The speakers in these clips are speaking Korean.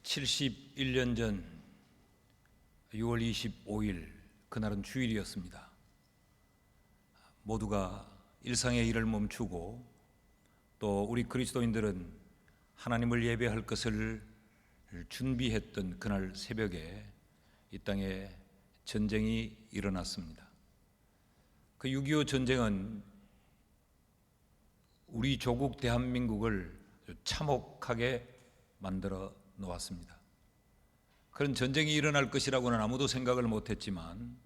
71년 전 6월 25일 그날은 주일이었습니다. 모두가 일상의 일을 멈추고 또 우리 그리스도인들은 하나님을 예배할 것을 준비했던 그날 새벽에 이 땅에 전쟁이 일어났습니다. 그 6.25 전쟁은 우리 조국 대한민국을 참혹하게 만들어 놓았습니다. 그런 전쟁이 일어날 것이라고는 아무도 생각을 못했지만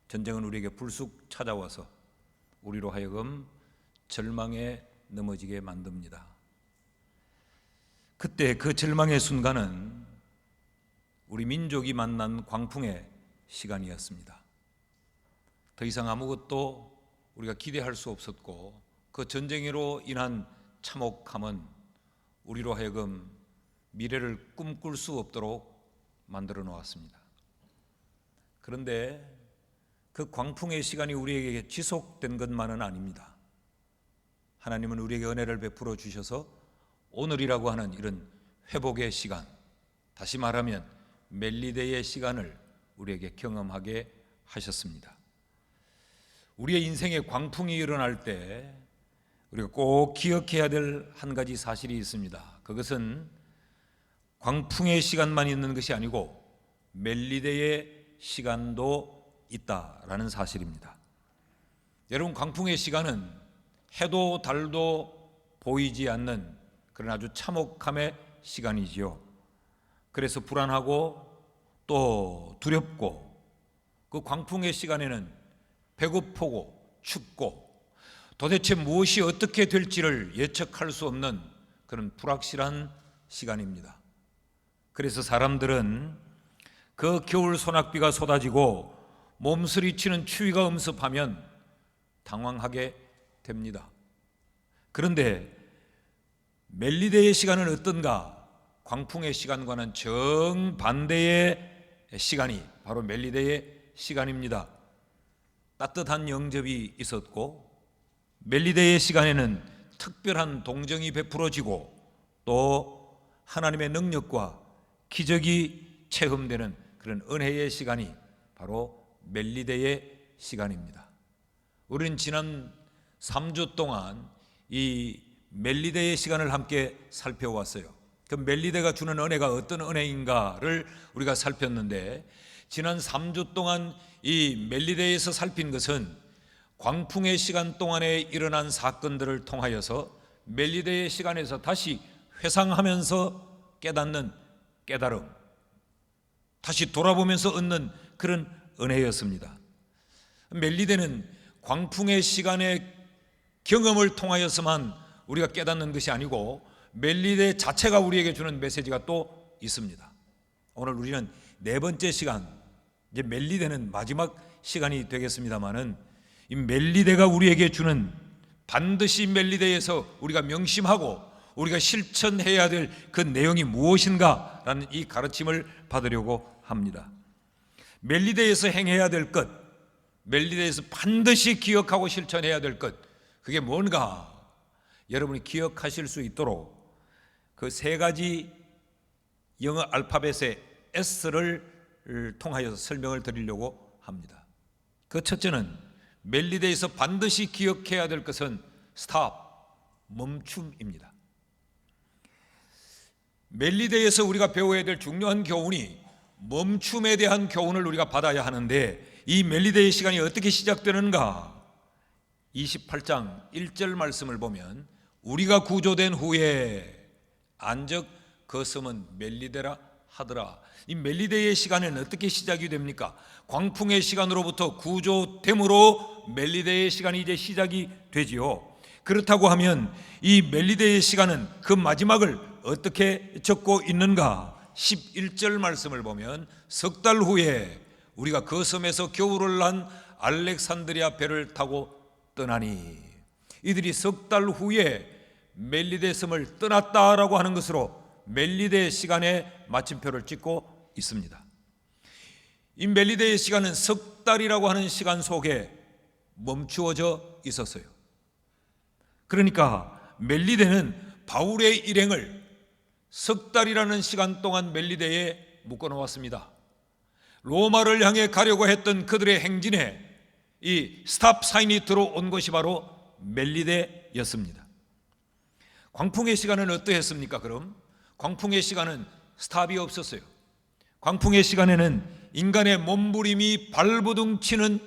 전쟁은 우리에게 불쑥 찾아와서 우리로 하여금 절망에 넘어지게 만듭니다. 그때 그 절망의 순간은 우리 민족이 만난 광풍의 시간이었습니다. 더 이상 아무것도 우리가 기대할 수 없었고 그 전쟁으로 인한 참혹함은 우리로 하여금 미래를 꿈꿀 수 없도록 만들어 놓았습니다. 그런데 그 광풍의 시간이 우리에게 지속된 것만은 아닙니다. 하나님은 우리에게 은혜를 베풀어 주셔서 오늘이라고 하는 이런 회복의 시간, 다시 말하면 멜리데의 시간을 우리에게 경험하게 하셨습니다. 우리의 인생에 광풍이 일어날 때 우리가 꼭 기억해야 될 한 가지 사실이 있습니다. 그것은 광풍의 시간만 있는 것이 아니고 멜리데의 시간도 있다라는 사실입니다. 여러분, 광풍의 시간은 해도 달도 보이지 않는 그런 아주 참혹함의 시간이지요. 그래서 불안하고 또 두렵고 그 광풍의 시간에는 배고프고 춥고 도대체 무엇이 어떻게 될지를 예측할 수 없는 그런 불확실한 시간입니다. 그래서 사람들은 그 겨울 소낙비가 쏟아지고 몸서리치는 추위가 엄습하면 당황하게 됩니다. 그런데 멜리데의 시간은 어떤가? 광풍의 시간과는 정반대의 시간이 바로 멜리데의 시간입니다. 따뜻한 영접이 있었고 멜리데의 시간에는 특별한 동정이 베풀어지고 또 하나님의 능력과 기적이 체험되는 그런 은혜의 시간이 바로 멜리데의 시간입니다. 우리는 지난 3주 동안 이 멜리데의 시간을 함께 살펴왔어요. 그 멜리데가 주는 은혜가 어떤 은혜인가를 우리가 살폈는데, 지난 3주 동안 이 멜리데에서 살핀 것은 광풍의 시간 동안에 일어난 사건들을 통하여서 멜리데의 시간에서 다시 회상하면서 깨닫는 깨달음, 다시 돌아보면서 얻는 그런 은혜였습니다. 멜리데는 광풍의 시간의 경험을 통하여서만 우리가 깨닫는 것이 아니고 멜리데 자체가 우리에게 주는 메시지가 또 있습니다. 오늘 우리는 네 번째 시간, 이제 멜리데는 마지막 시간이 되겠습니다마는 이 멜리데가 우리에게 주는, 반드시 멜리데에서 우리가 명심하고 우리가 실천해야 될 그 내용이 무엇인가라는 이 가르침을 받으려고 합니다. 멜리데에서 행해야 될 것, 멜리데에서 반드시 기억하고 실천해야 될 것, 그게 뭔가 여러분이 기억하실 수 있도록 그 세 가지 영어 알파벳의 S를 통하여서 설명을 드리려고 합니다. 그 첫째는 멜리데에서 반드시 기억해야 될 것은 stop, 멈춤입니다. 멜리데에서 우리가 배워야 될 중요한 교훈이 멈춤에 대한 교훈을 우리가 받아야 하는데, 이 멜리데의 시간이 어떻게 시작되는가? 28장 1절 말씀을 보면 우리가 구조된 후에 안적 그 섬은 멜리데라 하더라. 이 멜리데의 시간은 어떻게 시작이 됩니까? 광풍의 시간으로부터 구조됨으로 멜리데의 시간이 이제 시작이 되지요. 그렇다고 하면 이 멜리데의 시간은 그 마지막을 어떻게 적고 있는가? 11절 말씀을 보면 석 달 후에 우리가 그 섬에서 겨울을 난 알렉산드리아 배를 타고 떠나니, 이들이 석 달 후에 멜리데 섬을 떠났다라고 하는 것으로 멜리데 시간의 마침표를 찍고 있습니다. 이 멜리데의 시간은 석 달이라고 하는 시간 속에 멈추어져 있었어요. 그러니까 멜리데는 바울의 일행을 석 달이라는 시간 동안 멜리데에 묶어놓았습니다. 로마를 향해 가려고 했던 그들의 행진에 이 스탑 사인이 들어온 것이 바로 멜리데였습니다. 광풍의 시간은 어떠했습니까? 그럼 광풍의 시간은 스탑이 없었어요. 광풍의 시간에는 인간의 몸부림이 발버둥치는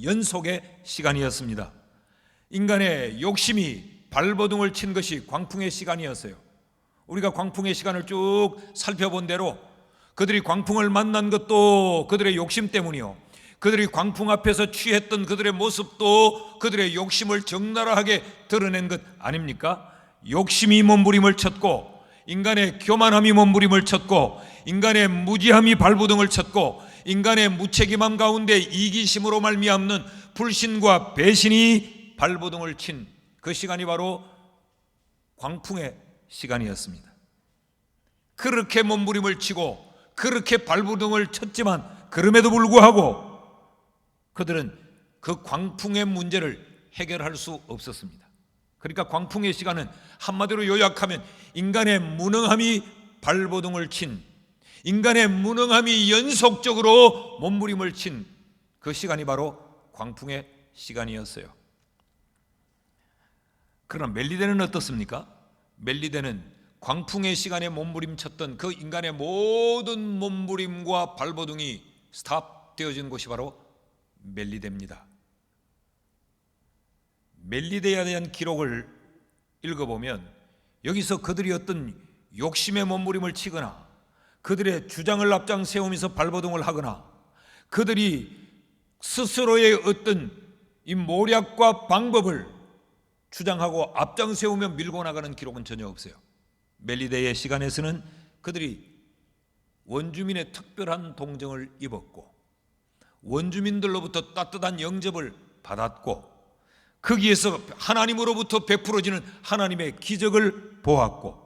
연속의 시간이었습니다. 인간의 욕심이 발버둥을 친 것이 광풍의 시간이었어요. 우리가 광풍의 시간을 쭉 살펴본 대로 그들이 광풍을 만난 것도 그들의 욕심 때문이요, 그들이 광풍 앞에서 취했던 그들의 모습도 그들의 욕심을 적나라하게 드러낸 것 아닙니까? 욕심이 몸부림을 쳤고, 인간의 교만함이 몸부림을 쳤고, 인간의 무지함이 발버둥을 쳤고, 인간의 무책임함 가운데 이기심으로 말미암는 불신과 배신이 발버둥을 친 그 시간이 바로 광풍의 시간이었습니다. 그렇게 몸부림을 치고 그렇게 발버둥을 쳤지만 그럼에도 불구하고 그들은 그 광풍의 문제를 해결할 수 없었습니다. 그러니까 광풍의 시간은 한마디로 요약하면 인간의 무능함이 발버둥을 친, 인간의 무능함이 연속적으로 몸부림을 친 그 시간이 바로 광풍의 시간이었어요. 그러나 멜리데는 어떻습니까? 멜리데는 광풍의 시간에 몸부림쳤던 그 인간의 모든 몸부림과 발버둥이 스탑되어진 곳이 바로 멜리데입니다. 멜리데에 대한 기록을 읽어보면 여기서 그들이 어떤 욕심의 몸부림을 치거나 그들의 주장을 앞장 세우면서 발버둥을 하거나 그들이 스스로의 어떤 이 모략과 방법을 주장하고 앞장 세우며 밀고 나가는 기록은 전혀 없어요. 멜리데의 시간에서는 그들이 원주민의 특별한 동정을 입었고 원주민들로부터 따뜻한 영접을 받았고 거기에서 하나님으로부터 베풀어지는 하나님의 기적을 보았고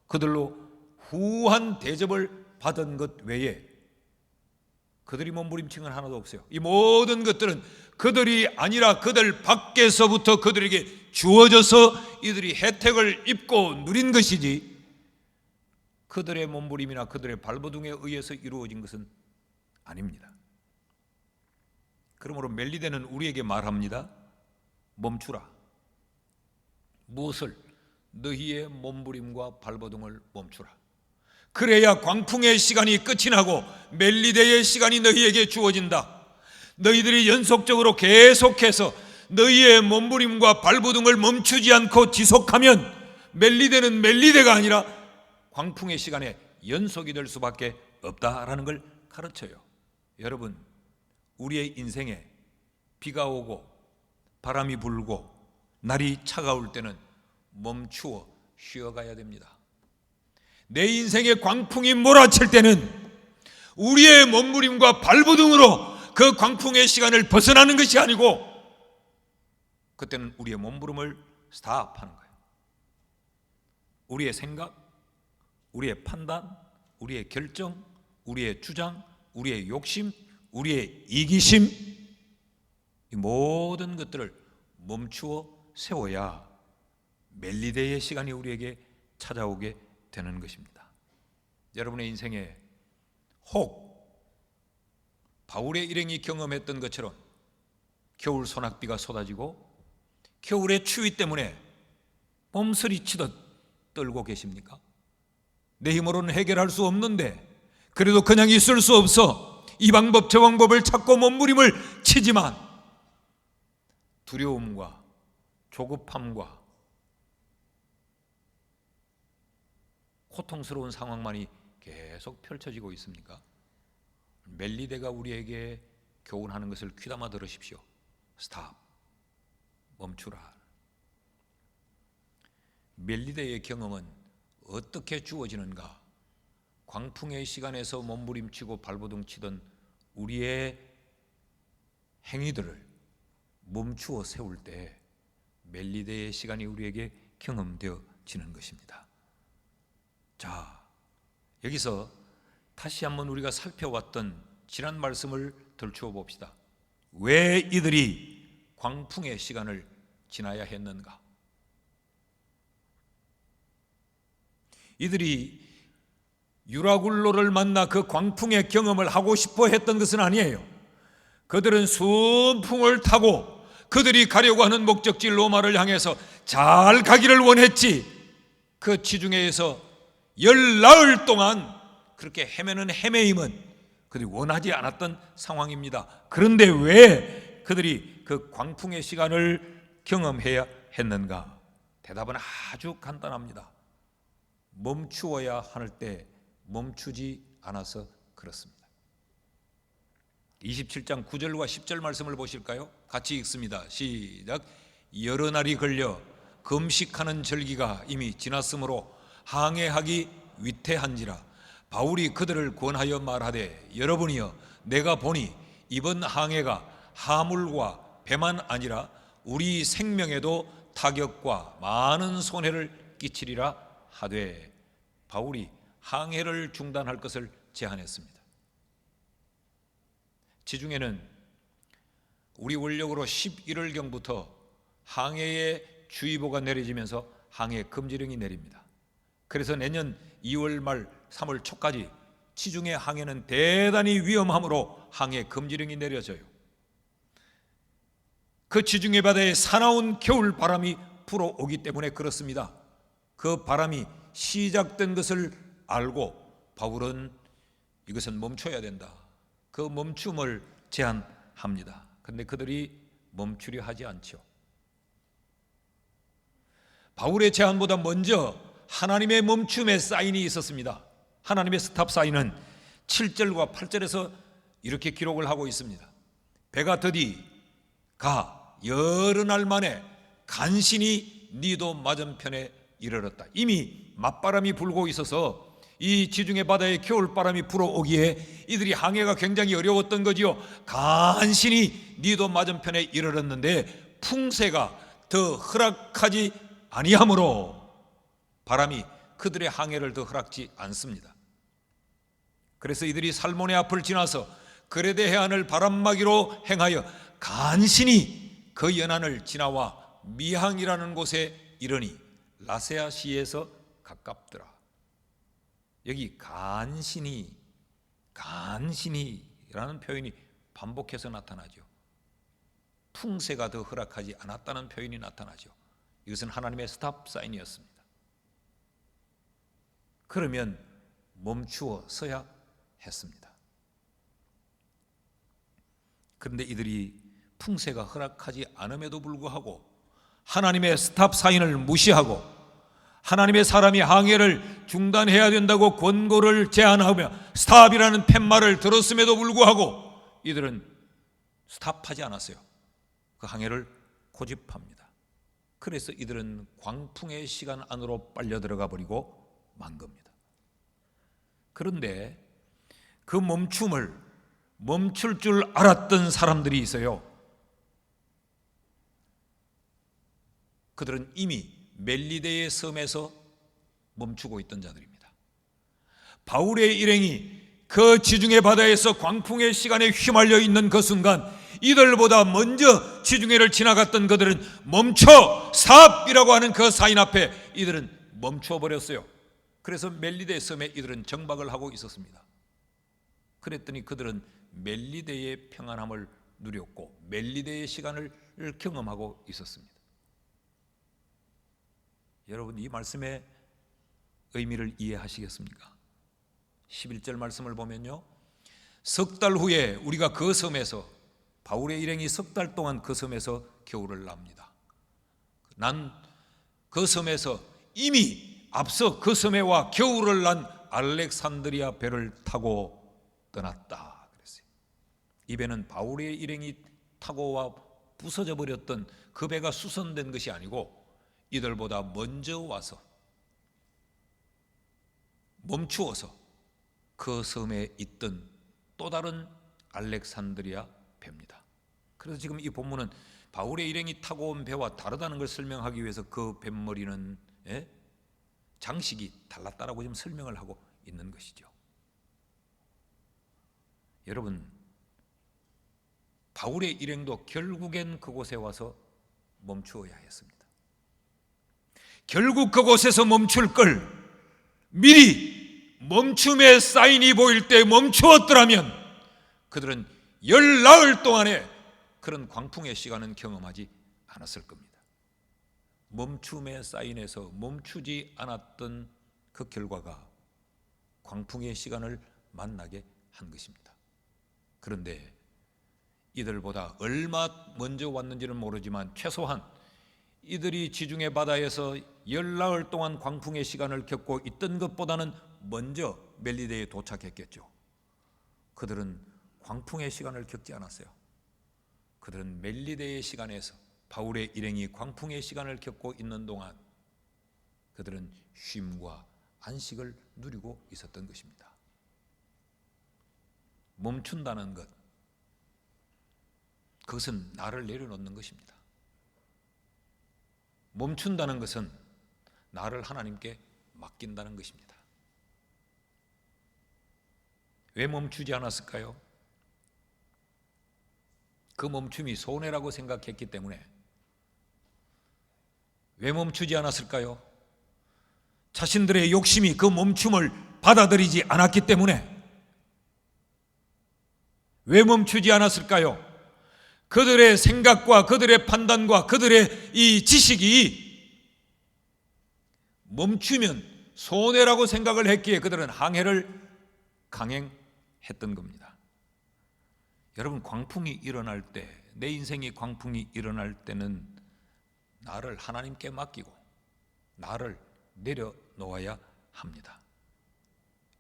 그들로 후한 대접을 받은 것 외에 그들이 몸부림친 건 하나도 없어요. 이 모든 것들은 그들이 아니라 그들 밖에서부터 그들에게 주어져서 이들이 혜택을 입고 누린 것이지 그들의 몸부림이나 그들의 발버둥에 의해서 이루어진 것은 아닙니다. 그러므로 멜리데는 우리에게 말합니다. 멈추라. 무엇을? 너희의 몸부림과 발버둥을 멈추라. 그래야 광풍의 시간이 끝이 나고 멜리데의 시간이 너희에게 주어진다. 너희들이 연속적으로 계속해서 너희의 몸부림과 발버둥을 멈추지 않고 지속하면 멜리데는 멜리데가 아니라 광풍의 시간에 연속이 될 수밖에 없다라는 걸 가르쳐요. 여러분, 우리의 인생에 비가 오고 바람이 불고 날이 차가울 때는 멈추어 쉬어가야 됩니다. 내 인생에 광풍이 몰아칠 때는 우리의 몸부림과 발버둥으로 그 광풍의 시간을 벗어나는 것이 아니고 그때는 우리의 몸부림을 스탑하는 거예요. 우리의 생각, 우리의 판단, 우리의 결정, 우리의 주장, 우리의 욕심, 우리의 이기심, 이 모든 것들을 멈추어 세워야 멜리데의 시간이 우리에게 찾아오게 되는 것입니다. 여러분의 인생에 혹 바울의 일행이 경험했던 것처럼 겨울 소낙비가 쏟아지고 겨울의 추위 때문에 몸서리치듯 떨고 계십니까? 내 힘으로는 해결할 수 없는데 그래도 그냥 있을 수 없어 이 방법 저 방법을 찾고 몸부림을 치지만 두려움과 조급함과 고통스러운 상황만이 계속 펼쳐지고 있습니까? 멜리데가 우리에게 교훈하는 것을 귀담아 들으십시오. 스탑, 멈추라. 멜리데의 경험은 어떻게 주어지는가? 광풍의 시간에서 몸부림치고 발버둥 치던 우리의 행위들을 멈추어 세울 때 멜리데의 시간이 우리에게 경험되어지는 것입니다. 자, 여기서 다시 한번 우리가 살펴왔던 지난 말씀을 들추어 봅시다. 왜 이들이 광풍의 시간을 지나야 했는가? 이들이 유라굴로를 만나 그 광풍의 경험을 하고 싶어 했던 것은 아니에요. 그들은 순풍을 타고 그들이 가려고 하는 목적지 로마를 향해서 잘 가기를 원했지, 그 지중해에서 열나흘 동안 그렇게 헤매는 헤매임은 그들이 원하지 않았던 상황입니다. 그런데 왜 그들이 그 광풍의 시간을 경험해야 했는가? 대답은 아주 간단합니다. 멈추어야 할 때 멈추지 않아서 그렇습니다. 27장 9절과 10절 말씀을 보실까요? 같이 읽습니다. 시작. 여러 날이 걸려 금식하는 절기가 이미 지났으므로 항해하기 위태한지라 바울이 그들을 권하여 말하되, 여러분이여, 내가 보니 이번 항해가 하물과 배만 아니라 우리 생명에도 타격과 많은 손해를 끼치리라 하되, 바울이 항해를 중단할 것을 제안했습니다. 지중해는 우리 원력으로 11월경부터 항해에 주의보가 내려지면서 항해 금지령이 내립니다. 그래서 내년 2월 말 3월 초까지 지중해 항해는 대단히 위험함으로 항해 금지령이 내려져요. 그 지중해 바다에 사나운 겨울 바람이 불어오기 때문에 그렇습니다. 그 바람이 시작된 것을 알고 바울은 이것은 멈춰야 된다, 그 멈춤을 제안합니다. 그런데 그들이 멈추려 하지 않죠. 바울의 제안보다 먼저 하나님의 멈춤의 사인이 있었습니다. 하나님의 스탑 사인은 7절과 8절에서 이렇게 기록을 하고 있습니다. 배가 더디 가 여러 날 만에 간신히 니도 맞은편에 이르렀다. 이미 맞바람이 불고 있어서 이 지중해 바다에 겨울바람이 불어오기에 이들이 항해가 굉장히 어려웠던 거지요. 간신히 니도 맞은편에 이르렀는데 풍세가 더 허락하지 아니하므로 바람이 그들의 항해를 더 허락지 않습니다. 그래서 이들이 살모네 앞을 지나서 그레데 해안을 바람막이로 행하여 간신히 그 연안을 지나와 미항이라는 곳에 이르니 라세아시에서 가깝더라. 여기 간신히라는 표현이 반복해서 나타나죠. 풍세가 더 허락하지 않았다는 표현이 나타나죠. 이것은 하나님의 스탑 사인이었습니다. 그러면 멈추어 서야 했습니다. 그런데 이들이 풍세가 허락하지 않음에도 불구하고 하나님의 스탑 사인을 무시하고 하나님의 사람이 항해를 중단해야 된다고 권고를 제안하며 스탑이라는 팻말을 들었음에도 불구하고 이들은 스탑하지 않았어요. 그 항해를 고집합니다. 그래서 이들은 광풍의 시간 안으로 빨려 들어가 버리고 만 겁니다. 그런데 그 멈출 줄 알았던 사람들이 있어요. 그들은 이미 멜리데의 섬에서 멈추고 있던 자들입니다. 바울의 일행이 그 지중해 바다에서 광풍의 시간에 휘말려 있는 그 순간 이들보다 먼저 지중해를 지나갔던 그들은 멈춰 스탑이라고 하는 그 사인 앞에 이들은 멈춰버렸어요. 그래서 멜리데 섬에 이들은 정박을 하고 있었습니다. 그랬더니 그들은 멜리데의 평안함을 누렸고 멜리데의 시간을 경험하고 있었습니다. 여러분, 이 말씀의 의미를 이해하시겠습니까? 11절 말씀을 보면요, 석 달 후에 우리가 그 섬에서, 바울의 일행이 석 달 동안 그 섬에서 겨울을 납니다. 난 그 섬에서 이미 앞서 그 섬에 와 겨울을 난 알렉산드리아 배를 타고 떠났다 그랬어요. 이 배는 바울의 일행이 타고 와 부서져 버렸던 그 배가 수선된 것이 아니고 이들보다 먼저 와서 멈추어서 그 섬에 있던 또 다른 알렉산드리아 배입니다. 그래서 지금 이 본문은 바울의 일행이 타고 온 배와 다르다는 걸 설명하기 위해서 그 뱃머리는 장식이 달랐다라고 지금 설명을 하고 있는 것이죠. 여러분, 바울의 일행도 결국엔 그곳에 와서 멈추어야 했습니다. 결국 그곳에서 멈출 걸 미리 멈춤의 사인이 보일 때 멈추었더라면 그들은 열나흘 동안에 그런 광풍의 시간은 경험하지 않았을 겁니다. 멈춤의 사인에서 멈추지 않았던 그 결과가 광풍의 시간을 만나게 한 것입니다. 그런데 이들보다 얼마 먼저 왔는지는 모르지만 최소한 이들이 지중해 바다에서 열나흘 동안 광풍의 시간을 겪고 있던 것보다는 먼저 멜리데에 도착했겠죠. 그들은 광풍의 시간을 겪지 않았어요. 그들은 멜리데의 시간에서 바울의 일행이 광풍의 시간을 겪고 있는 동안 그들은 쉼과 안식을 누리고 있었던 것입니다. 멈춘다는 것, 그것은 나를 내려놓는 것입니다. 멈춘다는 것은 나를 하나님께 맡긴다는 것입니다. 왜 멈추지 않았을까요? 그 멈춤이 손해라고 생각했기 때문에. 왜 멈추지 않았을까요? 자신들의 욕심이 그 멈춤을 받아들이지 않았기 때문에. 왜 멈추지 않았을까요? 그들의 생각과 그들의 판단과 그들의 이 지식이 멈추면 손해라고 생각을 했기에 그들은 항해를 강행했던 겁니다. 여러분, 광풍이 일어날 때, 내 인생의 광풍이 일어날 때는 나를 하나님께 맡기고 나를 내려놓아야 합니다.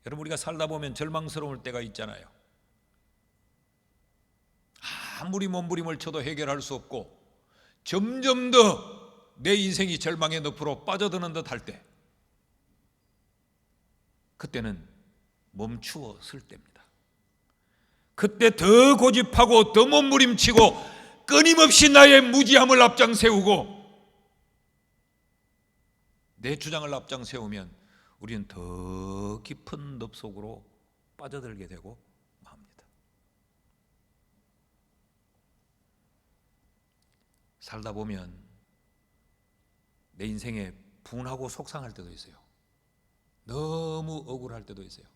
여러분, 우리가 살다 보면 절망스러울 때가 있잖아요. 아무리 몸부림을 쳐도 해결할 수 없고 점점 더 내 인생이 절망의 늪으로 빠져드는 듯 할 때, 그때는 멈추어 쓸 때입니다. 그때 더 고집하고 더 몸부림치고 끊임없이 나의 무지함을 앞장 세우고 내 주장을 앞장 세우면 우리는 더 깊은 늪 속으로 빠져들게 되고 맙니다. 살다 보면 내 인생에 분하고 속상할 때도 있어요. 너무 억울할 때도 있어요.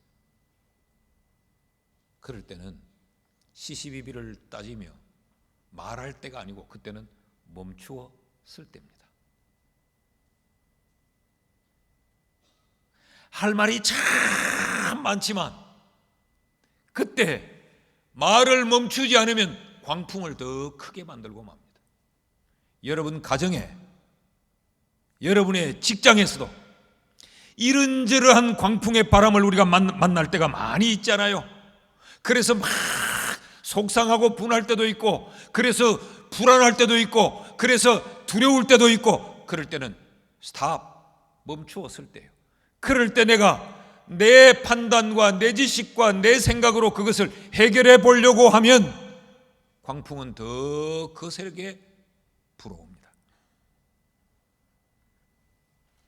그럴 때는 시시비비를 따지며 말할 때가 아니고 그때는 멈추어 쓸 때입니다. 할 말이 참 많지만 그때 말을 멈추지 않으면 광풍을 더 크게 만들고 맙니다. 여러분 가정에, 여러분의 직장에서도 이런저러한 광풍의 바람을 우리가 만날 때가 많이 있잖아요. 그래서 막 속상하고 분할 때도 있고, 그래서 불안할 때도 있고, 그래서 두려울 때도 있고, 그럴 때는 스탑, 멈추어 쓸 때예요. 그럴 때 내가 내 판단과 내 지식과 내 생각으로 그것을 해결해 보려고 하면 광풍은 더 거세게 불어옵니다.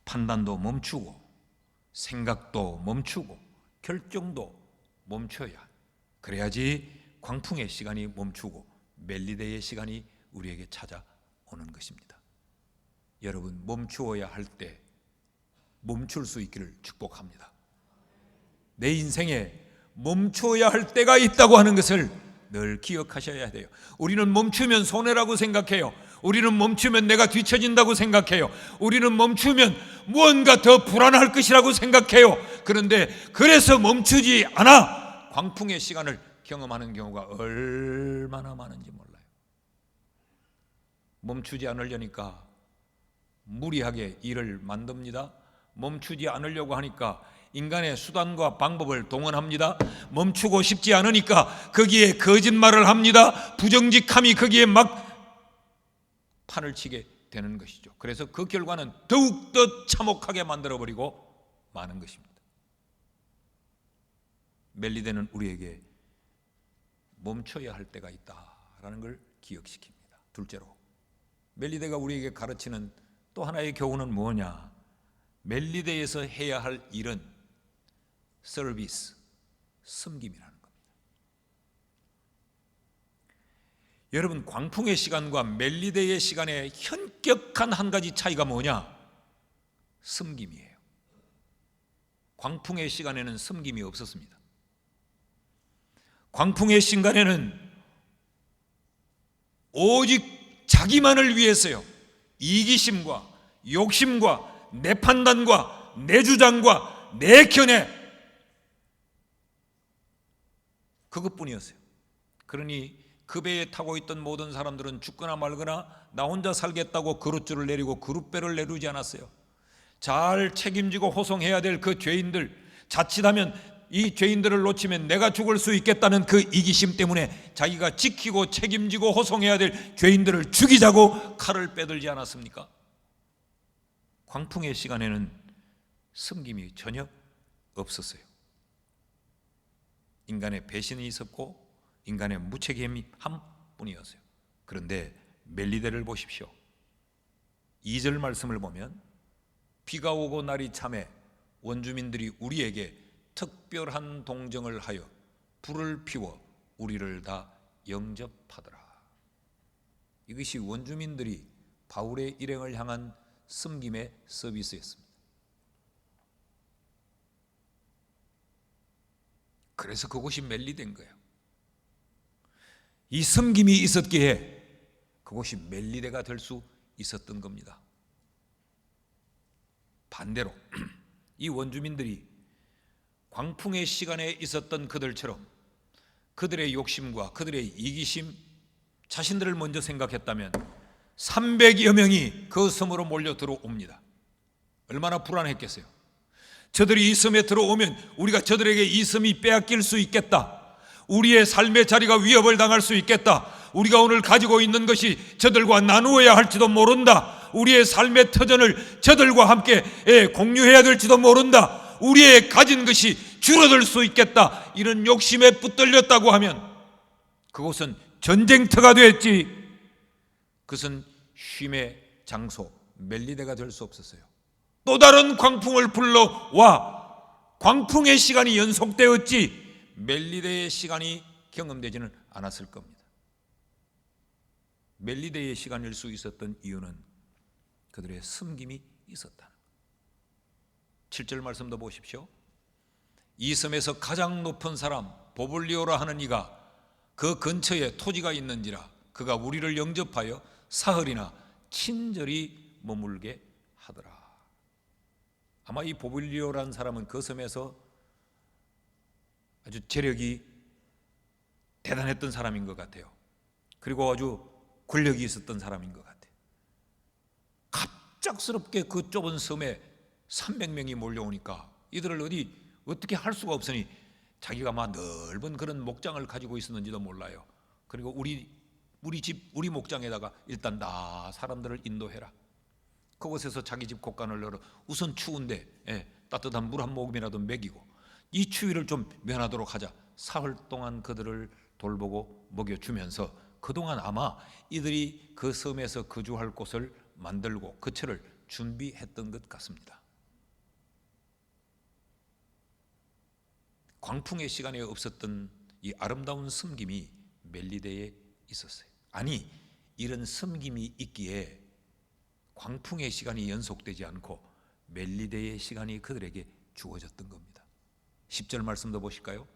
판단도 멈추고 생각도 멈추고 결정도 멈춰야, 그래야지 광풍의 시간이 멈추고 멜리데의 시간이 우리에게 찾아오는 것입니다. 여러분, 멈추어야 할 때 멈출 수 있기를 축복합니다. 내 인생에 멈춰야 할 때가 있다고 하는 것을 늘 기억하셔야 돼요. 우리는 멈추면 손해라고 생각해요. 우리는 멈추면 내가 뒤처진다고 생각해요. 우리는 멈추면 무언가 더 불안할 것이라고 생각해요. 그런데 그래서 멈추지 않아 광풍의 시간을 경험하는 경우가 얼마나 많은지 몰라요. 멈추지 않으려니까 무리하게 일을 만듭니다. 멈추지 않으려고 하니까 인간의 수단과 방법을 동원합니다. 멈추고 싶지 않으니까 거기에 거짓말을 합니다. 부정직함이 거기에 막 판을 치게 되는 것이죠. 그래서 그 결과는 더욱더 참혹하게 만들어버리고 마는 것입니다. 멜리데는 우리에게 멈춰야 할 때가 있다라는 걸 기억시킵니다. 둘째로, 멜리데가 우리에게 가르치는 또 하나의 교훈은 뭐냐? 멜리데에서 해야 할 일은 서비스, 섬김이라는 겁니다. 여러분, 광풍의 시간과 멜리데의 시간의 현격한 한 가지 차이가 뭐냐? 섬김이에요. 광풍의 시간에는 섬김이 없었습니다. 광풍의 시간에는 오직 자기만을 위해서요, 이기심과 욕심과 내 판단과 내 주장과 내 견해, 그것뿐이었어요. 그러니 그 배에 타고 있던 모든 사람들은 죽거나 말거나 나 혼자 살겠다고 그릇줄을 내리고 그릇배를 내리지 않았어요. 잘 책임지고 호송해야 될 그 죄인들, 자칫하면 이 죄인들을 놓치면 내가 죽을 수 있겠다는 그 이기심 때문에 자기가 지키고 책임지고 호송해야 될 죄인들을 죽이자고 칼을 빼들지 않았습니까? 광풍의 시간에는 섬김이 전혀 없었어요. 인간의 배신이 있었고 인간의 무책임함 뿐이었어요. 그런데 멜리데를 보십시오. 2절 말씀을 보면 비가 오고 날이 참해 원주민들이 우리에게 특별한 동정을 하여 불을 피워 우리를 다 영접하더라. 이것이 원주민들이 바울의 일행을 향한 섬김의 서비스였습니다. 그래서 그곳이 멜리데인 거예요. 이 섬김이 있었기에 그곳이 멜리데가 될 수 있었던 겁니다. 반대로 이 원주민들이 광풍의 시간에 있었던 그들처럼 그들의 욕심과 그들의 이기심, 자신들을 먼저 생각했다면 300여 명이 그 섬으로 몰려 들어옵니다. 얼마나 불안했겠어요. 저들이 이 섬에 들어오면 우리가 저들에게 이 섬이 빼앗길 수 있겠다. 우리의 삶의 자리가 위협을 당할 수 있겠다. 우리가 오늘 가지고 있는 것이 저들과 나누어야 할지도 모른다. 우리의 삶의 터전을 저들과 함께 공유해야 될지도 모른다. 우리의 가진 것이 줄어들 수 있겠다. 이런 욕심에 붙들렸다고 하면 그곳은 전쟁터가 됐지, 그것은 쉼의 장소 멜리데가 될 수 없었어요. 또 다른 광풍을 불러와 광풍의 시간이 연속되었지 멜리데의 시간이 경험되지는 않았을 겁니다. 멜리데의 시간일 수 있었던 이유는 그들의 섬김이 있었다. 7절 말씀도 보십시오. 이 섬에서 가장 높은 사람 보블리오라 하는 이가 그 근처에 토지가 있는지라 그가 우리를 영접하여 사흘이나 친절히 머물게 하더라. 아마 이 보블리오라는 사람은 그 섬에서 아주 재력이 대단했던 사람인 것 같아요. 그리고 아주 권력이 있었던 사람인 것 같아요. 갑작스럽게 그 좁은 섬에 300명이 몰려오니까 이들을 어떻게 할 수가 없으니 자기가 막 넓은 그런 목장을 가지고 있었는지도 몰라요. 그리고 우리 목장에다가 일단 나 사람들을 인도해라. 그곳에서 자기 집 곳간을 열어 우선 추운데 따뜻한 물 한 모금이라도 먹이고 이 추위를 좀 면하도록 하자. 사흘 동안 그들을 돌보고 먹여주면서 그동안 아마 이들이 그 섬에서 거주할 곳을 만들고 거처를 준비했던 것 같습니다. 광풍의 시간에 없었던 이 아름다운 섬김이 멜리데에 있었어요. 아니, 이런 섬김이 있기에 광풍의 시간이 연속되지 않고 멜리데의 시간이 그들에게 주어졌던 겁니다. 10절 말씀도 보실까요?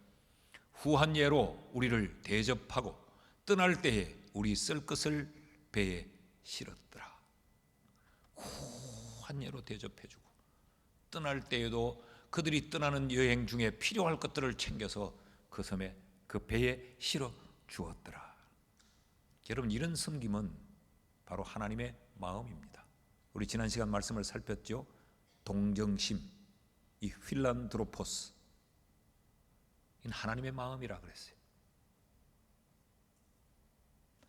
후한 예로 우리를 대접하고 떠날 때에 우리 쓸 것을 배에 실었더라. 후한 예로 대접해주고 떠날 때에도 그들이 떠나는 여행 중에 필요할 것들을 챙겨서 그 섬에 그 배에 실어 주었더라. 여러분, 이런 섬김은 바로 하나님의 마음입니다. 우리 지난 시간 말씀을 살폈죠. 동정심, 이 필란드로포스, 이건 하나님의 마음이라 그랬어요.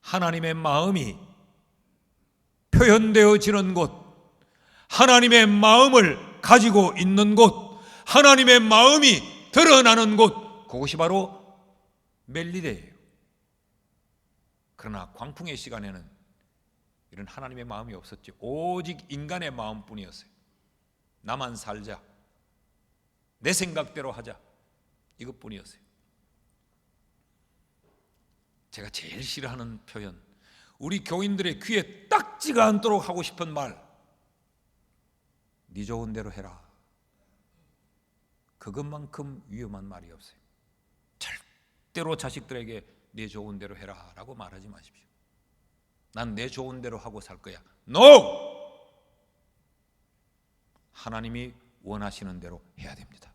하나님의 마음이 표현되어지는 곳, 하나님의 마음을 가지고 있는 곳, 하나님의 마음이 드러나는 곳, 그것이 바로 멜리데예요. 그러나 광풍의 시간에는 이런 하나님의 마음이 없었죠. 오직 인간의 마음뿐이었어요. 나만 살자, 내 생각대로 하자, 이것뿐이었어요. 제가 제일 싫어하는 표현, 우리 교인들의 귀에 딱지가 않도록 하고 싶은 말, 네 좋은 대로 해라. 그것만큼 위험한 말이 없어요. 절대로 자식들에게 내 좋은 대로 해라 라고 말하지 마십시오. 난 내 좋은 대로 하고 살 거야. NO! 하나님이 원하시는 대로 해야 됩니다.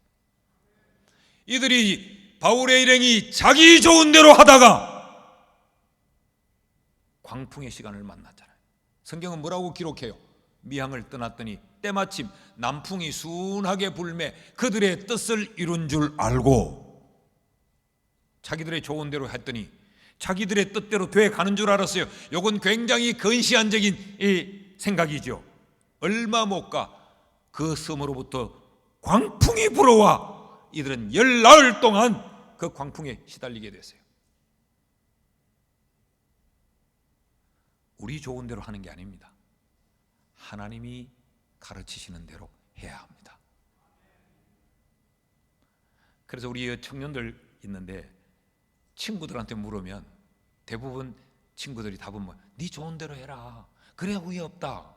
이들이 바울의 일행이 자기 좋은 대로 하다가 광풍의 시간을 만났잖아요. 성경은 뭐라고 기록해요? 미항을 떠났더니 때마침 남풍이 순하게 불매 그들의 뜻을 이룬 줄 알고 자기들의 좋은 대로 했더니 자기들의 뜻대로 돼 가는 줄 알았어요. 이건 굉장히 근시안적인 생각이죠. 얼마 못 가 그 섬으로부터 광풍이 불어와 이들은 열나흘 동안 그 광풍에 시달리게 됐어요. 우리 좋은 대로 하는 게 아닙니다. 하나님이 가르치시는 대로 해야 합니다. 그래서 우리 청년들 있는데 친구들한테 물으면 대부분 친구들이 답은 뭐, 네 좋은 대로 해라. 그래야 후회 없다.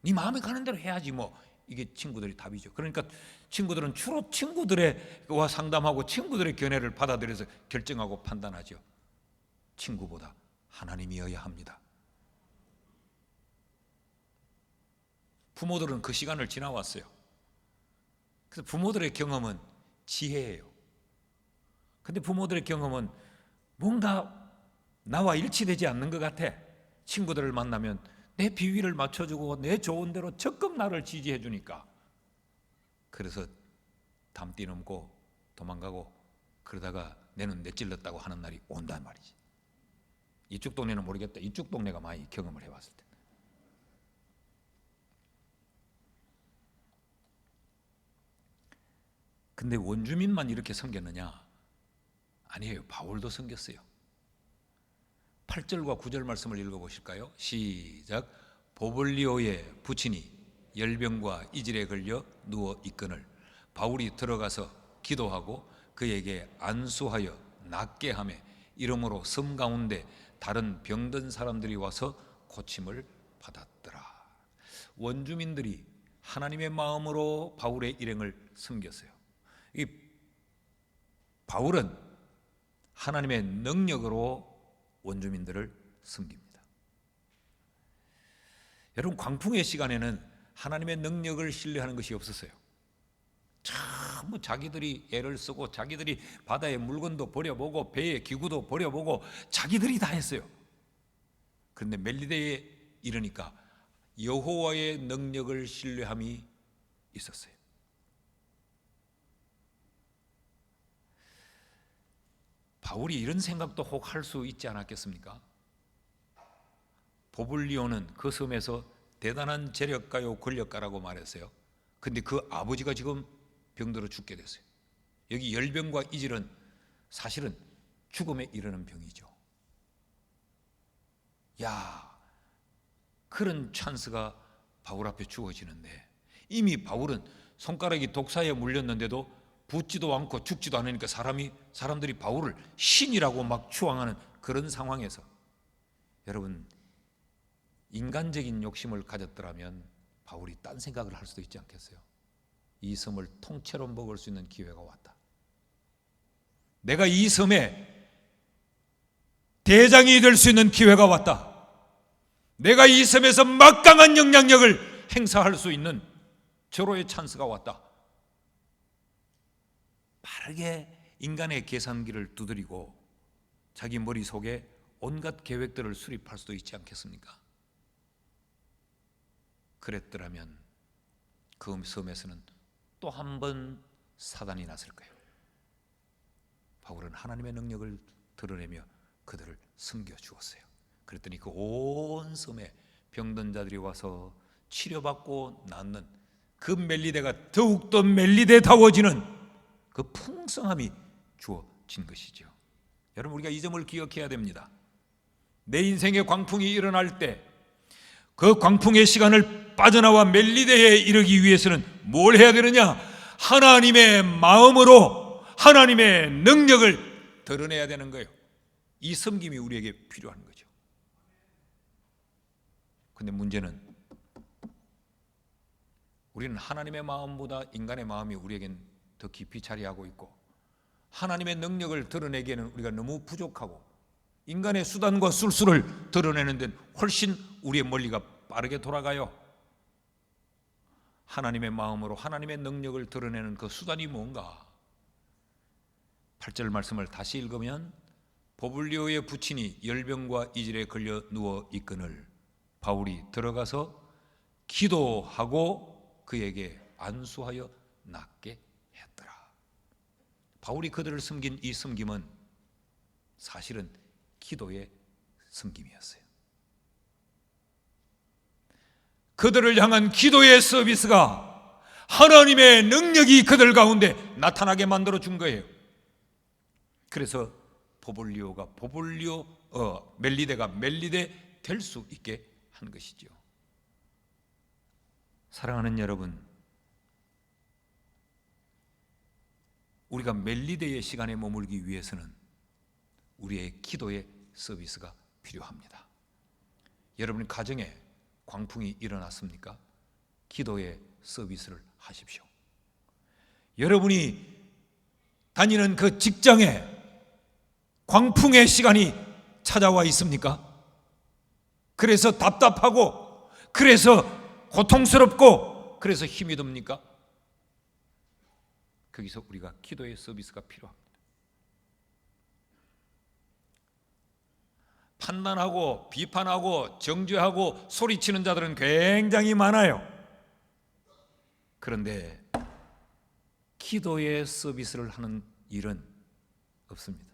네 마음에 가는 대로 해야지 뭐. 이게 친구들의 답이죠. 그러니까 친구들은 주로 친구들과 상담하고 친구들의 견해를 받아들여서 결정하고 판단하죠. 친구보다 하나님이어야 합니다. 부모들은 그 시간을 지나왔어요. 그래서 부모들의 경험은 지혜예요. 근데 부모들의 경험은 뭔가 나와 일치되지 않는 것 같아. 친구들을 만나면 내 비위를 맞춰주고 내 좋은 대로 적극 나를 지지해 주니까 그래서 담 뛰넘고 도망가고 그러다가 내는 내찔렀다고 하는 날이 온단 말이지. 이쪽 동네는 모르겠다. 이쪽 동네가 많이 경험을 해봤을 때. 근데 원주민만 이렇게 섬겼느냐? 아니에요. 바울도 섬겼어요. 8절과 9절 말씀을 읽어보실까요? 시작. 보블리오의 부친이 열병과 이질에 걸려 누워 있거늘 바울이 들어가서 기도하고 그에게 안수하여 낫게 하며 이러므로 섬 가운데 다른 병든 사람들이 와서 고침을 받았더라. 원주민들이 하나님의 마음으로 바울의 일행을 섬겼어요. 이 바울은 하나님의 능력으로 원주민들을 섬깁니다. 여러분, 광풍의 시간에는 하나님의 능력을 신뢰하는 것이 없었어요. 전부 자기들이 애를 쓰고 자기들이 바다에 물건도 버려보고 배에 기구도 버려보고 자기들이 다 했어요. 그런데 멜리데에 이르니까 여호와의 능력을 신뢰함이 있었어요. 바울이 이런 생각도 혹 할 수 있지 않았겠습니까? 보블리오는 그 섬에서 대단한 재력가요 권력가라고 말했어요. 근데 그 아버지가 지금 병들어 죽게 됐어요. 여기 열병과 이질은 사실은 죽음에 이르는 병이죠. 야, 그런 찬스가 바울 앞에 주어지는데 이미 바울은 손가락이 독사에 물렸는데도 붓지도 않고 죽지도 않으니까 사람들이 바울을 신이라고 막 추앙하는 그런 상황에서 여러분, 인간적인 욕심을 가졌더라면 바울이 딴 생각을 할 수도 있지 않겠어요? 이 섬을 통째로 먹을 수 있는 기회가 왔다. 내가 이 섬에 대장이 될 수 있는 기회가 왔다. 내가 이 섬에서 막강한 영향력을 행사할 수 있는 절호의 찬스가 왔다. 빠르게 인간의 계산기를 두드리고 자기 머릿속에 온갖 계획들을 수립할 수도 있지 않겠습니까? 그랬더라면 그 섬에서는 또 한 번 사단이 났을 거예요. 바울은 하나님의 능력을 드러내며 그들을 섬겨주었어요. 그랬더니 그 온 섬에 병든 자들이 와서 치료받고 낫는 그 멜리데가 더욱더 멜리데다워지는 그 풍성함이 주어진 것이죠. 여러분, 우리가 이 점을 기억해야 됩니다. 내 인생에 광풍이 일어날 때 그 광풍의 시간을 빠져나와 멜리데에 이르기 위해서는 뭘 해야 되느냐? 하나님의 마음으로 하나님의 능력을 드러내야 되는 거예요. 이 섬김이 우리에게 필요한 거죠. 근데 문제는 우리는 하나님의 마음보다 인간의 마음이 우리에겐 더 깊이 자리하고 있고, 하나님의 능력을 드러내기에는 우리가 너무 부족하고, 인간의 수단과 술수를 드러내는 데는 훨씬 우리의 멀리가 빠르게 돌아가요. 하나님의 마음으로 하나님의 능력을 드러내는 그 수단이 뭔가? 8절 말씀을 다시 읽으면, 보블리오의 부친이 열병과 이질에 걸려 누워 있거늘 바울이 들어가서 기도하고 그에게 안수하여 낫게 했더라. 바울이 그들을 섬긴 이 섬김은 사실은 기도의 섬김이었어요. 그들을 향한 기도의 서비스가 하나님의 능력이 그들 가운데 나타나게 만들어 준 거예요. 그래서 멜리데가 멜리데 될 수 있게 한 것이죠. 사랑하는 여러분, 우리가 멜리데의 시간에 머물기 위해서는 우리의 기도의 서비스가 필요합니다. 여러분 가정에 광풍이 일어났습니까? 기도의 서비스를 하십시오. 여러분이 다니는 그 직장에 광풍의 시간이 찾아와 있습니까? 그래서 답답하고, 그래서 고통스럽고, 그래서 힘이 듭니까? 거기서 우리가 기도의 서비스가 필요합니다. 판단하고 비판하고 정죄하고 소리치는 자들은 굉장히 많아요. 그런데 기도의 서비스를 하는 일은 없습니다.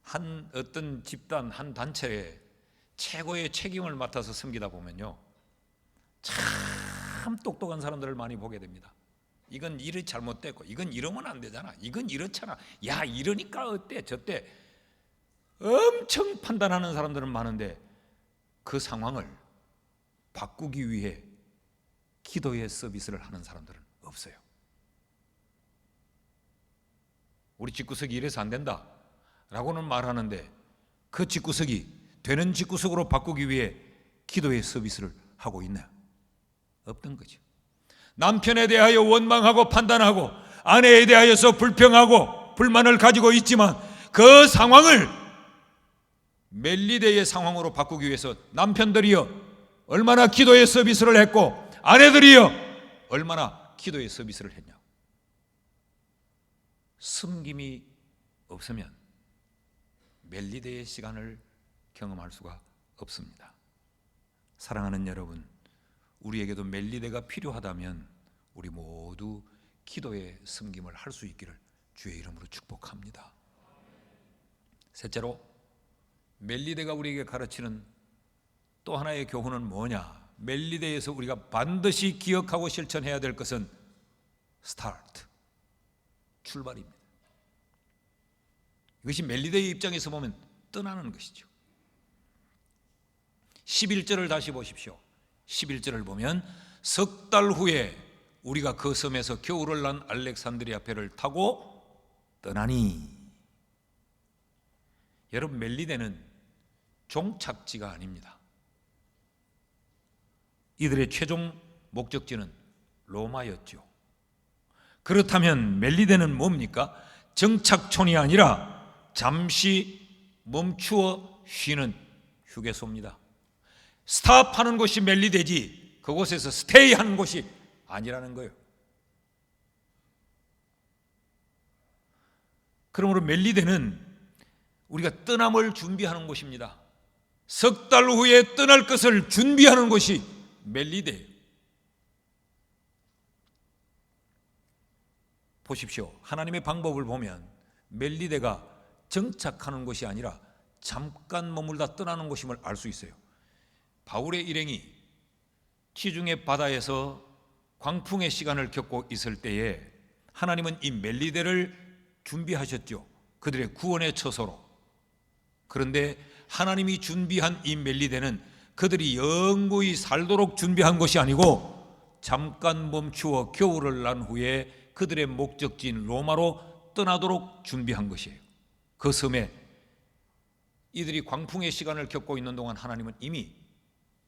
한 어떤 집단, 한 단체에 최고의 책임을 맡아서 섬기다 보면요, 참 똑똑한 사람들을 많이 보게 됩니다. 이건 이리 잘못됐고, 이건 이러면 안 되잖아, 이건 이렇잖아, 야 이러니까 어때 저때, 엄청 판단하는 사람들은 많은데 그 상황을 바꾸기 위해 기도의 서비스를 하는 사람들은 없어요. 우리 집구석이 이래서 안 된다 라고는 말하는데, 그 집구석이 되는 집구석으로 바꾸기 위해 기도의 서비스를 하고 있나요? 없던 거죠. 남편에 대하여 원망하고 판단하고, 아내에 대하여서 불평하고 불만을 가지고 있지만, 그 상황을 멜리데의 상황으로 바꾸기 위해서 남편들이여 얼마나 기도의 서비스를 했고, 아내들이여 얼마나 기도의 서비스를 했냐. 섬김이 없으면 멜리데의 시간을 경험할 수가 없습니다. 사랑하는 여러분, 우리에게도 멜리데가 필요하다면 우리 모두 기도의 섬김을 할 수 있기를 주의 이름으로 축복합니다. 셋째로, 멜리데가 우리에게 가르치는 또 하나의 교훈은 뭐냐? 멜리데에서 우리가 반드시 기억하고 실천해야 될 것은 스타트, 출발입니다. 이것이 멜리데의 입장에서 보면 떠나는 것이죠. 11절을 다시 보십시오. 11절을 보면, 석 달 후에 우리가 그 섬에서 겨울을 난 알렉산드리아 배를 타고 떠나니. 여러분, 멜리데는 종착지가 아닙니다. 이들의 최종 목적지는 로마였죠. 그렇다면 멜리데는 뭡니까? 정착촌이 아니라 잠시 멈추어 쉬는 휴게소입니다. 스탑하는 곳이 멜리데지, 그곳에서 스테이 하는 곳이 아니라는 거예요. 그러므로 멜리데는 우리가 떠남을 준비하는 곳입니다. 석 달 후에 떠날 것을 준비하는 곳이 멜리데예요. 보십시오. 하나님의 방법을 보면 멜리데가 정착하는 곳이 아니라 잠깐 머물다 떠나는 곳임을 알 수 있어요. 바울의 일행이 지중해 바다에서 광풍의 시간을 겪고 있을 때에 하나님은 이 멜리데를 준비하셨죠. 그들의 구원의 처소로. 그런데 하나님이 준비한 이 멜리데는 그들이 영구히 살도록 준비한 것이 아니고 잠깐 멈추어 겨울을 난 후에 그들의 목적지인 로마로 떠나도록 준비한 것이에요. 그 섬에 이들이 광풍의 시간을 겪고 있는 동안 하나님은 이미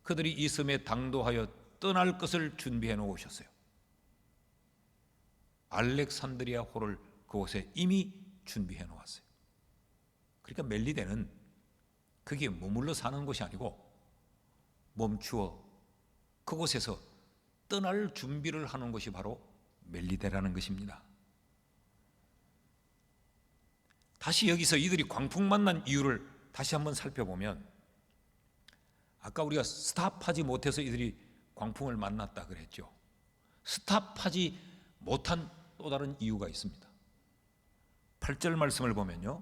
그들이 이 섬에 당도하여 떠날 것을 준비해 놓으셨어요. 알렉산드리아 호를 그곳에 이미 준비해 놓았어요. 그러니까 멜리데는 거기에 머물러 사는 곳이 아니고 멈추어 그곳에서 떠날 준비를 하는 것이 바로 멜리데라는 것입니다. 다시 여기서 이들이 광풍 만난 이유를 다시 한번 살펴보면, 아까 우리가 스탑하지 못해서 이들이 광풍을 만났다 그랬죠. 스탑하지 못한 또 다른 이유가 있습니다. 8절 말씀을 보면요,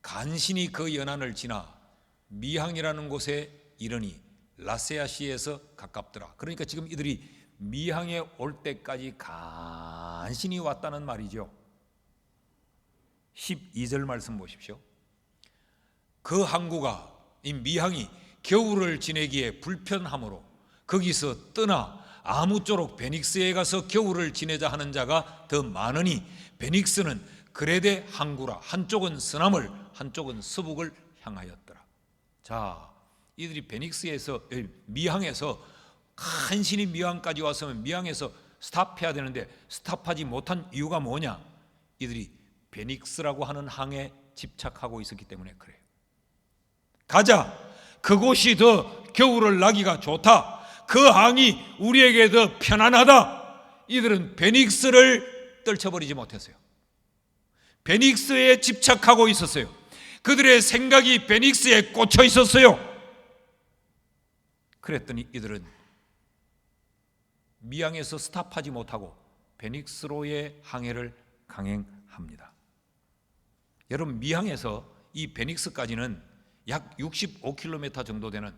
간신히 그 연안을 지나 미항이라는 곳에 이르니 라세아시에서 가깝더라. 그러니까 지금 이들이 미항에 올 때까지 간신히 왔다는 말이죠. 12절 말씀 보십시오. 그 항구가, 이 미항이 겨울을 지내기에 불편하므로 거기서 떠나 아무쪼록 베닉스에 가서 겨울을 지내자 하는 자가 더 많으니 베닉스는 그레데 항구라. 한쪽은 서남을 한쪽은 서북을 향하였더라. 자, 이들이 베닉스에서, 미항에서 간신히 미항까지 왔으면 미항에서 스탑해야 되는데 스탑하지 못한 이유가 뭐냐? 이들이 베닉스라고 하는 항에 집착하고 있었기 때문에 그래요. 가자, 그곳이 더 겨울을 나기가 좋다, 그 항이 우리에게 더 편안하다. 이들은 베닉스를 떨쳐버리지 못했어요. 베닉스에 집착하고 있었어요. 그들의 생각이 베닉스에 꽂혀 있었어요. 그랬더니 이들은 미항에서 스탑하지 못하고 베닉스로의 항해를 강행합니다. 여러분, 미항에서 이 베닉스까지는 약 65km 정도 되는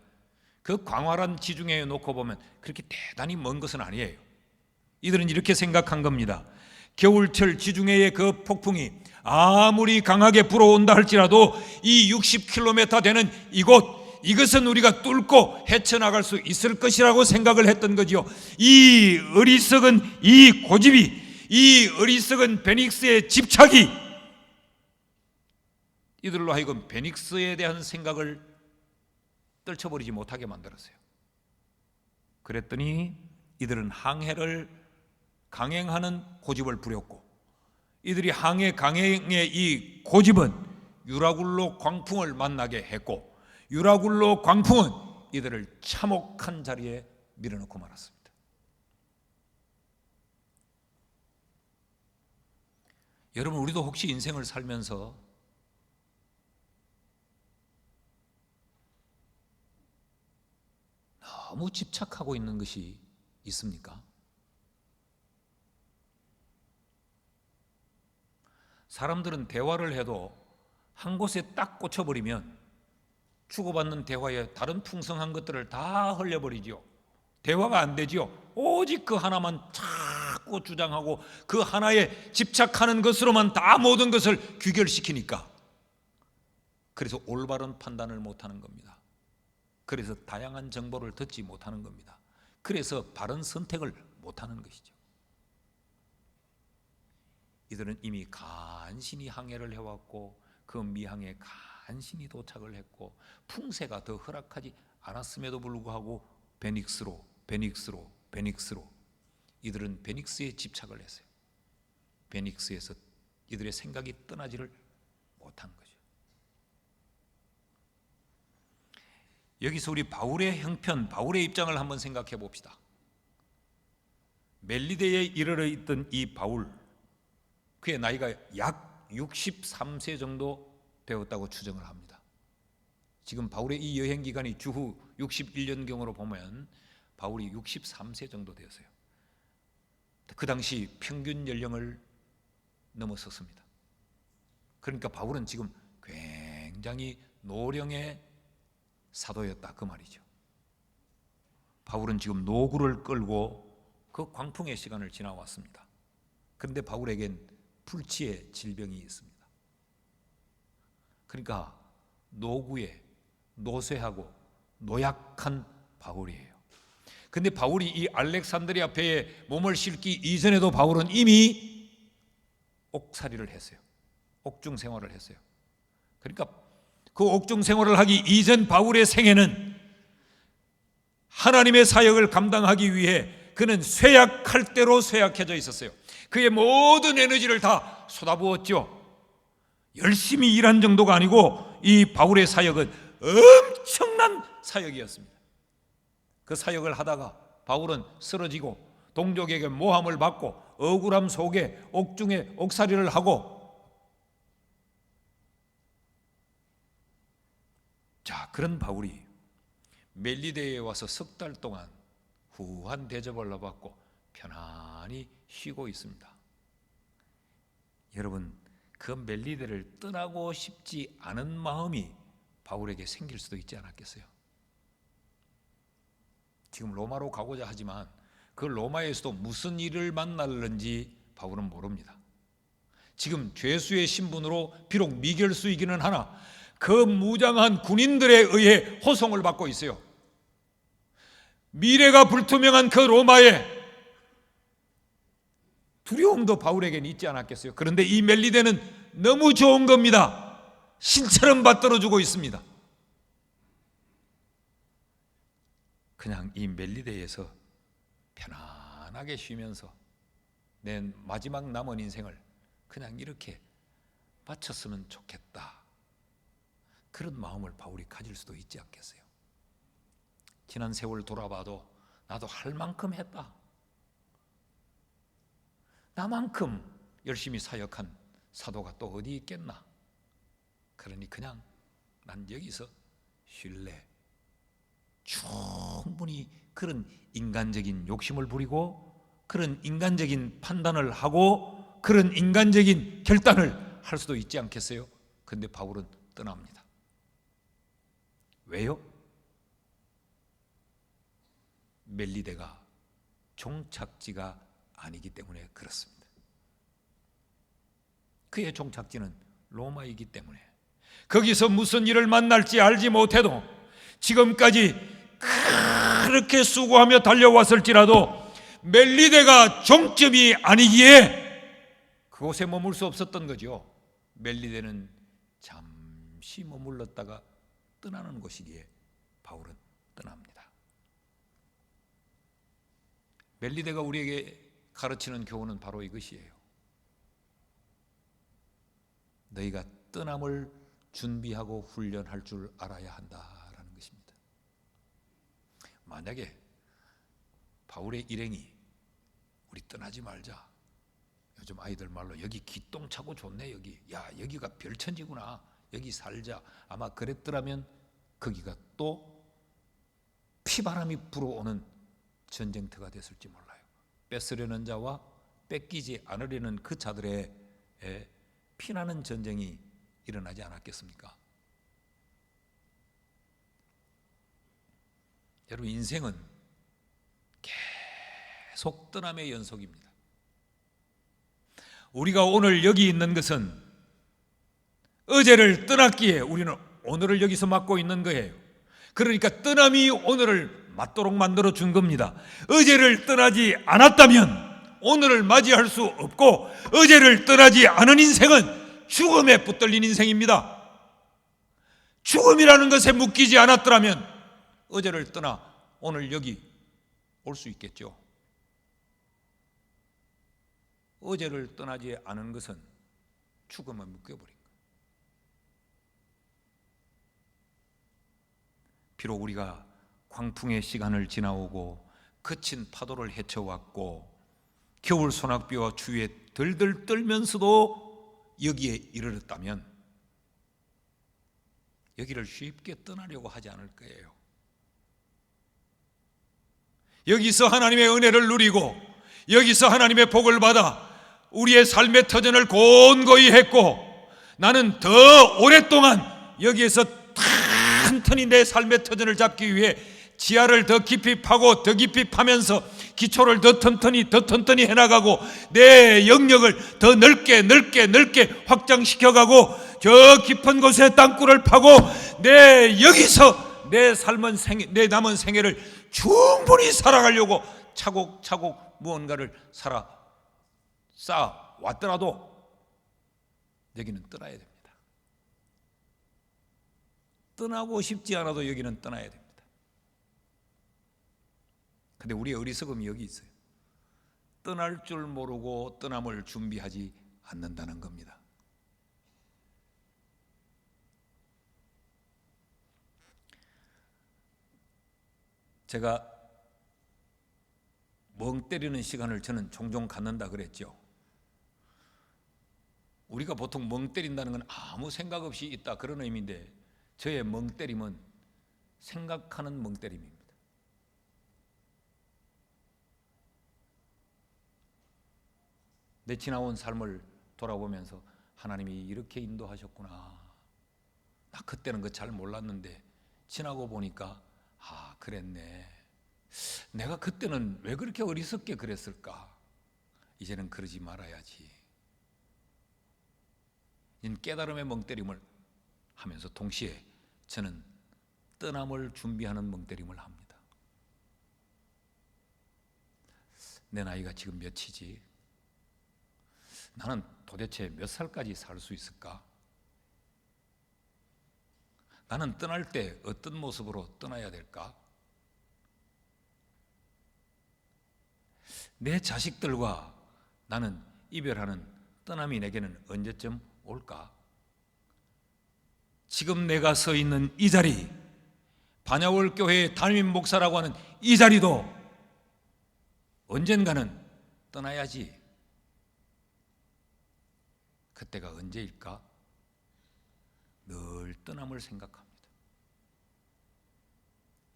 그 광활한 지중해에 놓고 보면 그렇게 대단히 먼 것은 아니에요. 이들은 이렇게 생각한 겁니다. 겨울철 지중해의 그 폭풍이 아무리 강하게 불어온다 할지라도 이 60km 되는 이것은 우리가 뚫고 헤쳐나갈 수 있을 것이라고 생각을 했던 거지요. 이 어리석은, 이 고집이, 이 어리석은 베닉스의 집착이 이들로 하여금 베닉스에 대한 생각을 떨쳐버리지 못하게 만들었어요. 그랬더니 이들은 항해를 강행하는 고집을 부렸고, 이들이 항해 강행의 이 고집은 유라굴로 광풍을 만나게 했고, 유라굴로 광풍은 이들을 참혹한 자리에 밀어넣고 말았습니다. 여러분, 우리도 혹시 인생을 살면서 너무 집착하고 있는 것이 있습니까? 사람들은 대화를 해도 한 곳에 딱 꽂혀버리면 주고받는 대화에 다른 풍성한 것들을 다 흘려버리죠. 대화가 안 되죠. 오직 그 하나만 자꾸 주장하고 그 하나에 집착하는 것으로만 다 모든 것을 귀결시키니까, 그래서 올바른 판단을 못하는 겁니다. 그래서 다양한 정보를 듣지 못하는 겁니다. 그래서 바른 선택을 못하는 것이죠. 이들은 이미 간신히 항해를 해왔고 그 미항에 간신히 도착을 했고 풍세가 더 허락하지 않았음에도 불구하고 베닉스로 이들은 베닉스에 집착을 했어요. 베닉스에서 이들의 생각이 떠나지를 못한 거죠. 여기서 우리 바울의 형편, 바울의 입장을 한번 생각해 봅시다. 멜리데에 이르러 있던 이 바울, 그의 나이가 약 63세 정도 되었다고 추정을 합니다. 지금 바울의 이 여행 기간이 주후 61년경으로 보면 바울이 63세 정도 되었어요. 그 당시 평균 연령을 넘어섰습니다. 그러니까 바울은 지금 굉장히 노령의 사도였다, 그 말이죠. 바울은 지금 노구를 끌고 그 광풍의 시간을 지나왔습니다. 그런데 바울에겐 불치의 질병이 있습니다. 그러니까 노구에 노쇠하고 노약한 바울이에요. 근데 바울이 이 알렉산드리아 배에 몸을 싣기 이전에도 바울은 이미 옥살이를 했어요. 옥중 생활을 했어요. 그러니까 그 옥중 생활을 하기 이전 바울의 생애는 하나님의 사역을 감당하기 위해 그는 쇠약할 대로 쇠약해져 있었어요. 그의 모든 에너지를 다 쏟아부었죠. 열심히 일한 정도가 아니고 이 바울의 사역은 엄청난 사역이었습니다. 그 사역을 하다가 바울은 쓰러지고 동족에게 모함을 받고 억울함 속에 옥중에 옥살이를 하고, 자, 그런 바울이 멜리데에 와서 석 달 동안 후한 대접을 받고 편안히 쉬고 있습니다. 여러분, 그 멜리데를 떠나고 싶지 않은 마음이 바울에게 생길 수도 있지 않았겠어요? 지금 로마로 가고자 하지만 그 로마에서도 무슨 일을 만날는지 바울은 모릅니다. 지금 죄수의 신분으로 비록 미결수이기는 하나 그 무장한 군인들에 의해 호송을 받고 있어요. 미래가 불투명한 그 로마에 두려움도 바울에게는 있지 않았겠어요? 그런데 이 멜리데는 너무 좋은 겁니다. 신처럼 받들어주고 있습니다. 그냥 이 멜리데에서 편안하게 쉬면서 내 마지막 남은 인생을 그냥 이렇게 바쳤으면 좋겠다, 그런 마음을 바울이 가질 수도 있지 않겠어요? 지난 세월 돌아봐도 나도 할 만큼 했다, 나만큼 열심히 사역한 사도가 또 어디 있겠나, 그러니 그냥 난 여기서 쉴래. 충분히 그런 인간적인 욕심을 부리고 그런 인간적인 판단을 하고 그런 인간적인 결단을 할 수도 있지 않겠어요? 그런데 바울은 떠납니다. 왜요? 멜리데가 종착지가 아니기 때문에 그렇습니다. 그의 종착지는 로마이기 때문에 거기서 무슨 일을 만날지 알지 못해도 지금까지 그렇게 수고하며 달려왔을지라도 멜리데가 종점이 아니기에 그곳에 머물 수 없었던 거죠. 멜리데는 잠시 머물렀다가 떠나는 곳이기에 바울은 떠납니다. 멜리데가 우리에게 가르치는 교훈은 바로 이것이에요. 너희가 떠남을 준비하고 훈련할 줄 알아야 한다라는 것입니다. 만약에 바울의 일행이 우리 떠나지 말자, 요즘 아이들 말로 여기 기똥차고 좋네, 여기, 야 여기가 별천지구나, 여기 살자, 아마 그랬더라면 거기가 또 피바람이 불어오는 전쟁터가 됐을지 몰라요. 뺏으려는 자와 뺏기지 않으려는 그 자들의 피나는 전쟁이 일어나지 않았겠습니까? 여러분, 인생은 계속 떠남의 연속입니다. 우리가 오늘 여기 있는 것은 어제를 떠났기에 우리는 오늘을 여기서 맞고 있는 거예요. 그러니까 떠남이 오늘을 맞도록 만들어 준 겁니다. 어제를 떠나지 않았다면 오늘을 맞이할 수 없고, 어제를 떠나지 않은 인생은 죽음에 붙들린 인생입니다. 죽음이라는 것에 묶이지 않았더라면 어제를 떠나 오늘 여기 올 수 있겠죠. 어제를 떠나지 않은 것은 죽음에 묶여버린 거예요. 비록 우리가 광풍의 시간을 지나오고 거친 파도를 헤쳐왔고 겨울 소낙비와 추위에 들들 떨면서도 여기에 이르렀다면 여기를 쉽게 떠나려고 하지 않을 거예요. 여기서 하나님의 은혜를 누리고 여기서 하나님의 복을 받아 우리의 삶의 터전을 곤고히 했고, 나는 더 오랫동안 여기에서 튼튼히 내 삶의 터전을 잡기 위해 지하를 더 깊이 파고 더 깊이 파면서 기초를 더 튼튼히 해나가고 내 영역을 더 넓게 확장시켜가고 저 깊은 곳에 땅굴을 파고 여기서 내 삶은 내 남은 생애를 충분히 살아가려고 차곡차곡 무언가를 쌓아 왔더라도 여기는 떠나야 됩니다. 떠나고 싶지 않아도 여기는 떠나야 됩니다. 근데 우리의 어리석음이 여기 있어요. 떠날 줄 모르고 떠남을 준비하지 않는다는 겁니다. 제가 멍 때리는 시간을 저는 종종 갖는다 그랬죠. 우리가 보통 멍 때린다는 건 아무 생각 없이 있다 그런 의미인데, 저의 멍 때림은 생각하는 멍 때림입니다. 내 지나온 삶을 돌아보면서 하나님이 이렇게 인도하셨구나. 나 그때는 그 잘 몰랐는데 지나고 보니까 그랬네. 내가 그때는 왜 그렇게 어리석게 그랬을까? 이제는 그러지 말아야지. 이제는 깨달음의 멍때림을 하면서 동시에 저는 떠남을 준비하는 멍때림을 합니다. 내 나이가 지금 몇이지? 나는 도대체 몇 살까지 살 수 있을까? 나는 떠날 때 어떤 모습으로 떠나야 될까? 내 자식들과 나는 이별하는 떠남이 내게는 언제쯤 올까? 지금 내가 서 있는 이 자리, 반야월 교회의 담임 목사라고 하는 이 자리도 언젠가는 떠나야지. 그때가 언제일까? 늘 떠남을 생각합니다.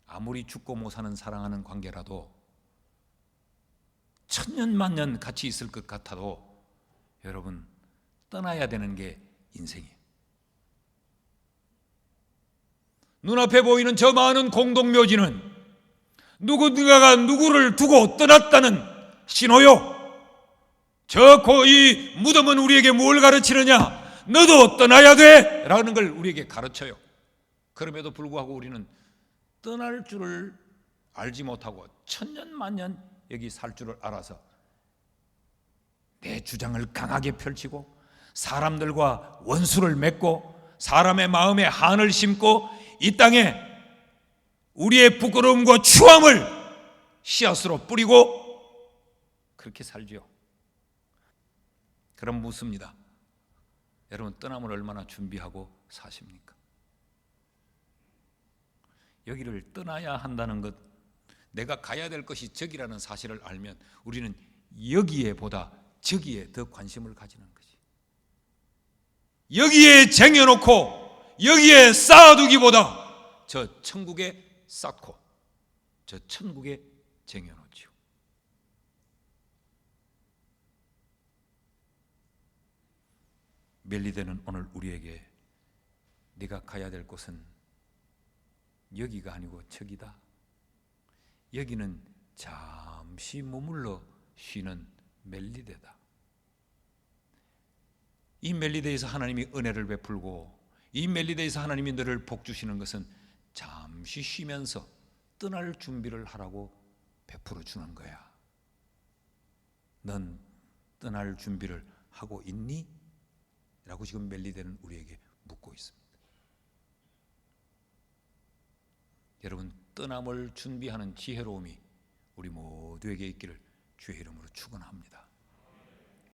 아무리 죽고 못 사는 사랑하는 관계라도 천년만년 같이 있을 것 같아도 여러분, 떠나야 되는 게 인생이에요. 눈앞에 보이는 저 많은 공동묘지는 누군가가 누구를 두고 떠났다는 신호요. 이 무덤은 우리에게 뭘 가르치느냐? 너도 떠나야 돼! 라는 걸 우리에게 가르쳐요. 그럼에도 불구하고 우리는 떠날 줄을 알지 못하고 천년만년 여기 살 줄을 알아서 내 주장을 강하게 펼치고 사람들과 원수를 맺고 사람의 마음에 한을 심고 이 땅에 우리의 부끄러움과 추함을 씨앗으로 뿌리고 그렇게 살죠. 그럼 묻습니다. 여러분, 떠남을 얼마나 준비하고 사십니까? 여기를 떠나야 한다는 것, 내가 가야 될 것이 저기라는 사실을 알면 우리는 여기에 보다 저기에 더 관심을 가지는 거지. 여기에 쟁여놓고 여기에 쌓아두기보다 저 천국에 쌓고 저 천국에 쟁여놓지요. 멜리데는 오늘 우리에게 네가 가야 될 곳은 여기가 아니고 저기다. 여기는 잠시 머물러 쉬는 멜리데다. 이 멜리데에서 하나님이 은혜를 베풀고 이 멜리데에서 하나님이 너를 복주시는 것은 잠시 쉬면서 떠날 준비를 하라고 베풀어 주는 거야. 넌 떠날 준비를 하고 있니? 라고 지금 멜리데는 우리에게 묻고 있습니다. 여러분, 떠남을 준비하는 지혜로움이 우리 모두에게 있기를 주의 이름으로 축원합니다.